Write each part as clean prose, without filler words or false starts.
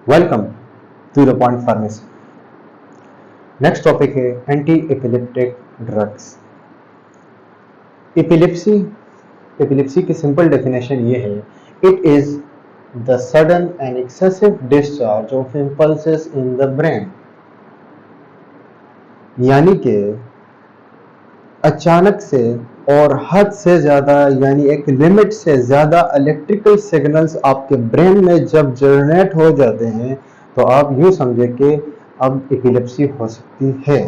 Welcome to the point pharmacy. Next topic है anti epileptic drugs. Epilepsy की simple definition ये है, it is the sudden and excessive discharge of impulses in the brain. यानी कि अचानक से और हद से ज्यादा यानी एक लिमिट से ज्यादा इलेक्ट्रिकल सिग्नल्स आपके ब्रेन में जब जनरेट हो जाते हैं तो आप यूं समझे कि अब एपिलेप्सी हो सकती है।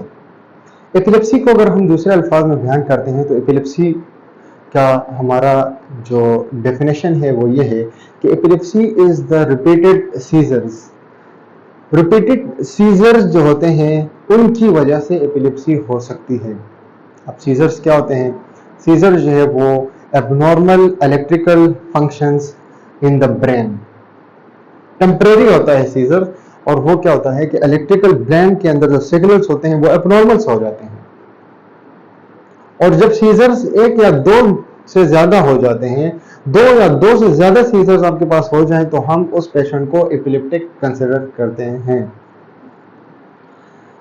एपिलेप्सी को अगर हम दूसरे अल्फाज में बयान करते हैं तो एपिलेप्सी का हमारा जो डेफिनेशन है वो ये है कि epilepsy is the repeated seizures. Repeated seizures जो होते हैं उनकी वजह से एपिलेप्सी हो सकती है। अब सीजर्स क्या होते हैं? सीजर जो है वो abnormal electrical functions in the brain. Temporary होता है सीजर, और वो क्या होता है कि इलेक्ट्रिकल ब्रेन के अंदर जो सिग्नल्स होते हैं वो एबनॉर्मल्स हो जाते हैं। और जब सीजर्स एक या दो से ज्यादा हो जाते हैं, दो या दो से ज्यादा सीजर्स आपके पास हो जाएं तो हम उस पेशेंट को एपिलेप्टिक कंसिडर करते हैं।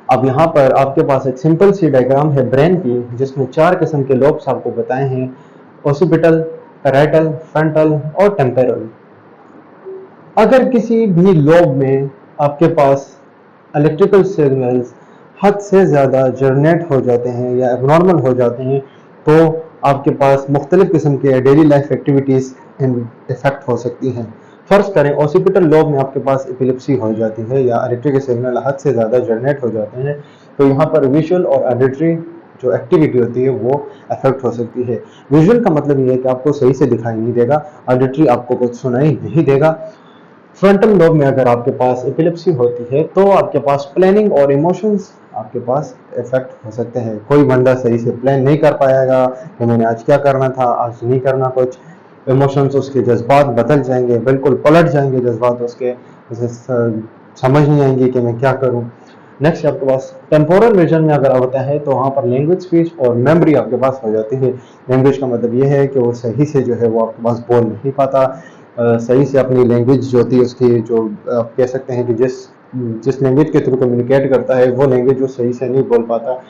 अब यहाँ पर आपके पास एक सिंपल सी डायग्राम है ब्रेन की, जिसमें 4 किस्म के लोब्स आपको बताए हैं: ओसिपिटल, पैराइटल, फ्रंटल और टेम्पोरल। अगर किसी भी लोब में आपके पास इलेक्ट्रिकल सिग्नल्स हद से ज़्यादा जनरेट हो जाते हैं या एबनॉर्मल हो जाते हैं तो आपके पास मुख्तलिफ किस्म के डेली लाइफ एक्टिविटीज़ इफेक्ट हो सकती हैं। फर्ज करें ओसिपिटल लोब में आपके पास एपिलेप्सी हो जाती है या इलेक्ट्रिकल सिग्नल हद से ज़्यादा जनरेट हो जाते हैं तो यहाँ पर विजुअल और ऑडिटरी जो एक्टिविटी होती है वो अफेक्ट हो सकती है। विजुअल का मतलब ये है कि आपको सही से दिखाई नहीं देगा, ऑडिटरी आपको कुछ सुनाई नहीं देगा। फ्रंटल लोब में अगर आपके पास एपिलेप्सी होती है तो आपके पास प्लानिंग और इमोशंस आपके पास इफेक्ट हो सकते हैं। कोई बंदा सही से प्लान नहीं कर पाएगा कि मैंने आज क्या करना था, आज नहीं करना कुछ। इमोशंस, उसके जज्बात बदल जाएंगे, बिल्कुल पलट जाएंगे जज्बात उसके, उसे समझ नहीं आएंगे कि मैं क्या करूं। नेक्स्ट आपके पास टेम्पोरल रीजन में अगर होता है तो वहाँ पर लैंग्वेज, स्पीच और मेमोरी आपके पास हो जाती है। लैंग्वेज का मतलब ये है कि वो सही से जो है वो आपके पास बोल नहीं पाता, सही से अपनी लैंग्वेज जो होती है उसकी जो आप कह सकते हैं कि जिस लैंग्वेज के थ्रू कम्युनिकेट करता है वो लैंग्वेज वो सही से नहीं बोल पाता।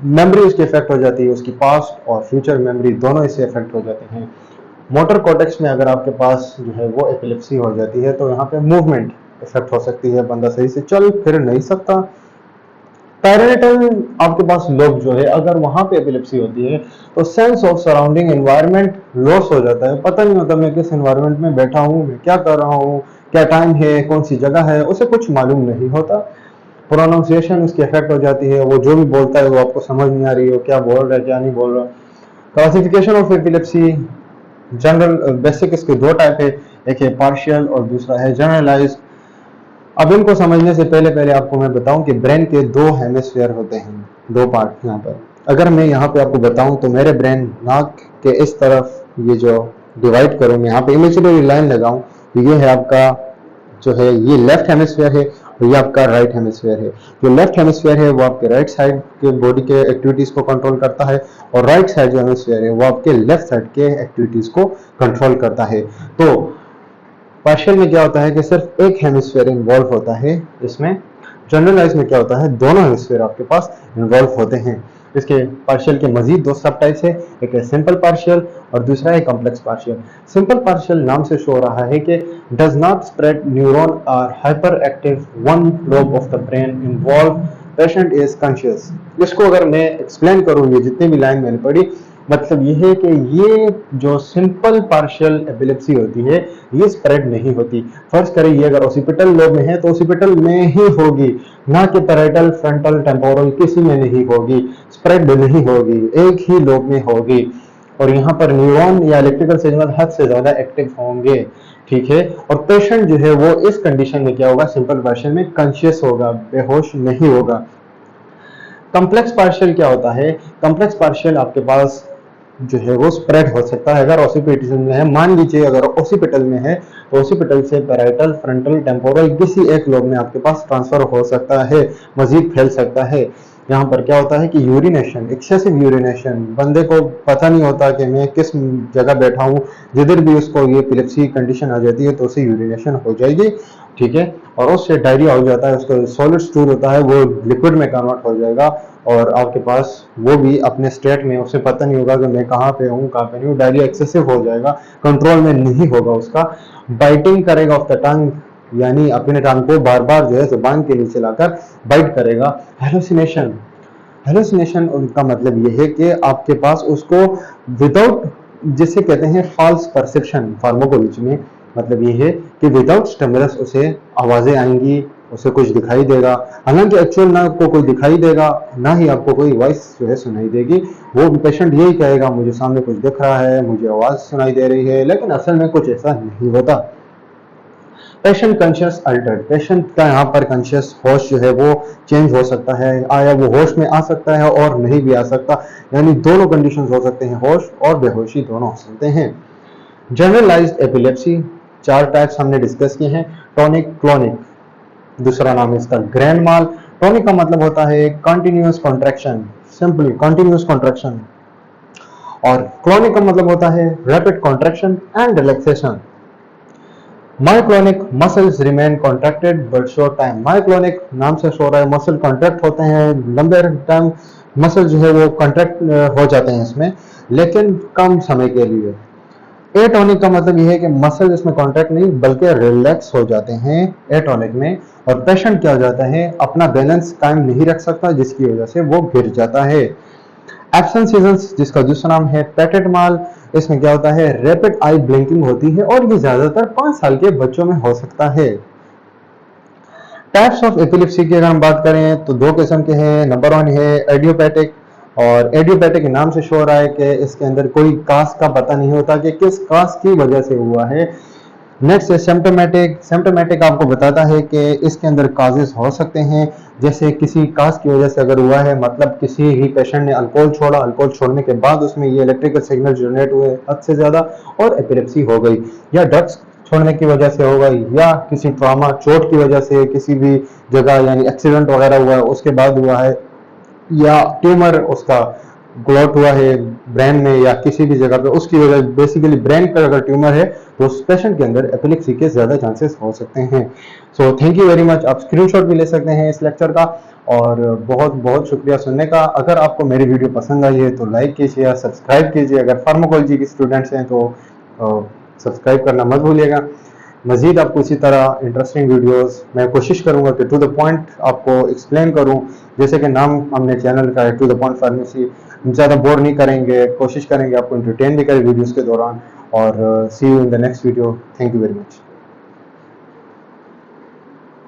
मेमोरी उसकी इफेक्ट हो जाती है, उसकी पास्ट और फ्यूचर मेमोरी दोनों इससे इफेक्ट हो जाते हैं। मोटर कॉर्टेक्स में अगर आपके पास जो है वो एपिलेप्सी हो जाती है तो यहाँ पे मूवमेंट इफेक्ट हो सकती है, बंदा सही से चल फिर नहीं सकता। पैराइटल आपके पास लोब जो है अगर वहां पे एपिलेप्सी होती है तो sense of surrounding environment loss हो जाता है। पता नहीं होता मैं किस एनवायरनमेंट में बैठा हूँ, मैं क्या कर रहा हूँ, क्या टाइम है, कौन सी जगह है, उसे कुछ मालूम नहीं होता। प्रोनाउंसिएशन उसकी इफेक्ट हो जाती है, वो जो भी बोलता है वो आपको समझ नहीं आ रही हो, क्या बोल रहा है क्या नहीं बोल रहा। Classification of epilepsy general basic इसके 2 टाइप है, एक है पार्शियल और दूसरा है जनरलाइज्ड। अब इनको समझने से पहले आपको मैं बताऊं कि ब्रेन के 2 हेमिस्फीयर होते हैं, 2 पार्ट। यहाँ पर अगर मैं यहाँ पे आपको बताऊं तो मेरे ब्रेन नाक के इस तरफ ये जो डिवाइड करूं, मैं यहाँ पे इमेजिनरी लाइन लगाऊं तो ये है आपका जो है ये लेफ्ट हेमिस्फीयर है और ये आपका राइट हेमिस्फीयर है। जो लेफ्ट हेमिस्फीयर है वो आपके राइट साइड के बॉडी के एक्टिविटीज को कंट्रोल करता है और राइट साइड जो हेमिस्फीयर है वो आपके लेफ्ट साइड के एक्टिविटीज को कंट्रोल करता है। तो पार्शियल में क्या होता है कि सिर्फ एक हेमिस्फीयर इन्वॉल्व होता है इसमें। जनरलाइज में क्या होता है, दोनों हेमिस्फीयर आपके पास इन्वॉल्व होते हैं। इसके पार्शियल के मजीद 2 सब टाइप्स है, एक है सिंपल पार्शियल और दूसरा है कॉम्प्लेक्स पार्शियल। सिंपल पार्शियल नाम से शो रहा है कि does not spread neuron are hyper active one lobe of the brain involve patient is conscious. इसको अगर मैं एक्सप्लेन करूँ, ये जितनी भी लाइन मैंने पढ़ी, मतलब ये है कि ये जो सिंपल पार्शियल एपिलेप्सी होती है ये स्प्रेड नहीं होती। फर्ज करें ये अगर ओसिपिटल लोब में है तो ओसिपिटल में ही होगी, ना कि पैराइटल, फ्रंटल, टेम्पोरल किसी में नहीं होगी, स्प्रेड नहीं होगी, एक ही लोब में होगी। और यहाँ पर न्यूरॉन या इलेक्ट्रिकल सिग्नल हद से ज्यादा एक्टिव होंगे, ठीक है। और पेशेंट जो है वो इस कंडीशन में क्या होगा, सिंपल पार्शियल में कॉन्शियस होगा, बेहोश नहीं होगा। कॉम्प्लेक्स पार्शियल क्या होता है, कॉम्प्लेक्स पार्शियल आपके पास जो है वो स्प्रेड हो सकता है। अगर ओसिपिटल में है, मान लीजिए अगर ओसिपिटल में है तो ओसिपिटल से पैराइटल, फ्रंटल, टेम्पोरल किसी एक लोब में आपके पास ट्रांसफर हो सकता है, मजीद फैल सकता है। यहाँ पर क्या होता है कि यूरिनेशन, एक्सेसिव यूरिनेशन, बंदे को पता नहीं होता कि मैं किस जगह बैठा हूँ, जिधर भी उसको ये एपिलेप्सी कंडीशन आ जाती है तो उसे यूरिनेशन हो जाएगी, ठीक है, और उससे डायरिया हो जाता है, उसका सॉलिड स्टूल होता है वो लिक्विड में कन्वर्ट हो जाएगा और आपके पास वो भी अपने स्टेट में, उसे पता नहीं होगा कि मैं कहाँ पे हूँ कहाँ पे नहीं हूँ, डायरिया एक्सेसिव हो जाएगा, कंट्रोल में नहीं होगा उसका, बाइटिंग करेगा ऑफ द टंग, यानी अपने टंग को बार बार जो है जुबान के नीचे लाकर बाइट करेगा। हेलुसिनेशन, हेलुसिनेशन उनका मतलब ये है कि आपके पास उसको विदाउट, जिसे कहते हैं फॉल्स परसेप्शन फार्माकोलॉजी में, मतलब ये है कि विदाउट स्टिमुलस उसे आवाजें आएंगी, उसे कुछ दिखाई देगा, हालांकि एक्चुअल ना आपको कोई दिखाई देगा ना ही आपको कोई वॉइस जो है सुनाई देगी, वो पेशेंट यही कहेगा मुझे सामने कुछ दिख रहा है, मुझे आवाज सुनाई दे रही है, लेकिन असल में कुछ ऐसा नहीं होता। पेशेंट कॉन्शियस अल्टर्ड, पेशेंट का यहाँ पर कॉन्शियस होश जो है वो चेंज हो सकता है, आया वो होश में आ सकता है और नहीं भी आ सकता, यानी दोनों कंडीशंस हो सकते हैं, होश और बेहोशी दोनों हो सकते हैं। जनरलाइज्ड एपिलेप्सी, चार टाइप्स हमने डिस्कस किए हैं, टॉनिक, क्लोनिक, दूसरा नाम है इसका ग्रैंड माल। टॉनिक का मतलब होता है continuous contraction, simply continuous contraction, और क्लोनिक का मतलब होता है rapid contraction and relaxation. Myoclonic, muscles remain contracted but short time, myoclonic नाम से शो रहा है मसल कॉन्ट्रैक्ट होते हैं, लंबे टाइम मसल जो है वो कॉन्ट्रैक्ट हो जाते हैं इसमें, लेकिन कम समय के लिए। एटोनिक का मतलब यह है कि मसल इसमें कॉन्ट्रैक्ट नहीं बल्कि रिलैक्स हो जाते हैं एटोनिक में, और पेशेंट क्या हो जाता है अपना बैलेंस कायम नहीं रख सकता, जिसकी वजह से वो गिर जाता है। एब्सेंट सीजन्स, जिसका दूसरा नाम है पेटेट माल, इसमें क्या होता है रैपिड आई ब्लिंकिंग होती है और ये ज्यादातर 5 साल के बच्चों में हो सकता है। टाइप्स ऑफ एपिलेप्सी की अगर हम बात करें तो दो किस्म के हैं। नंबर 1 है एडियोपैथिक, और एडियोपैथिक के नाम से शो रहा है कि इसके अंदर कोई काज का पता नहीं होता कि किस काज की वजह से हुआ है। नेक्स्ट है सिम्टोमेटिक, सिम्टोमेटिक आपको बताता है कि इसके अंदर काजेस हो सकते हैं, जैसे किसी काज की वजह से अगर हुआ है, मतलब किसी ही पेशेंट ने अल्कोहल छोड़ा, अल्कोहल छोड़ने के बाद उसमें ये इलेक्ट्रिकल सिग्नल जनरेट हुए हद से ज्यादा और एपिलेप्सी हो गई, या ड्रग्स छोड़ने की वजह से हो गई, या किसी ट्रॉमा चोट की वजह से किसी भी जगह यानी एक्सीडेंट वगैरह हुआ है उसके बाद हुआ है, या ट्यूमर उसका ग्लोट हुआ है ब्रेन में या किसी भी जगह पे, उसकी वजह बेसिकली ब्रेन पर अगर ट्यूमर है तो उस पेशेंट के अंदर एपिलेप्सी के ज्यादा चांसेस हो सकते हैं। So thank you very much. आप स्क्रीनशॉट भी ले सकते हैं इस लेक्चर का, और बहुत बहुत शुक्रिया सुनने का। अगर आपको मेरी वीडियो पसंद आई है तो लाइक कीजिए, सब्सक्राइब कीजिए, अगर फार्माकोलॉजी के स्टूडेंट्स हैं तो सब्सक्राइब करना मत भूलिएगा। मजीद आपको इसी तरह इंटरेस्टिंग वीडियोस मैं कोशिश करूंगा कि टू द पॉइंट आपको एक्सप्लेन करूं, जैसे कि नाम हमने चैनल का है टू द पॉइंट फार्मेसी, ज़्यादा बोर नहीं करेंगे, कोशिश करेंगे आपको एंटरटेन भी करें वीडियोस के दौरान। और see you in the next video. Thank you very much.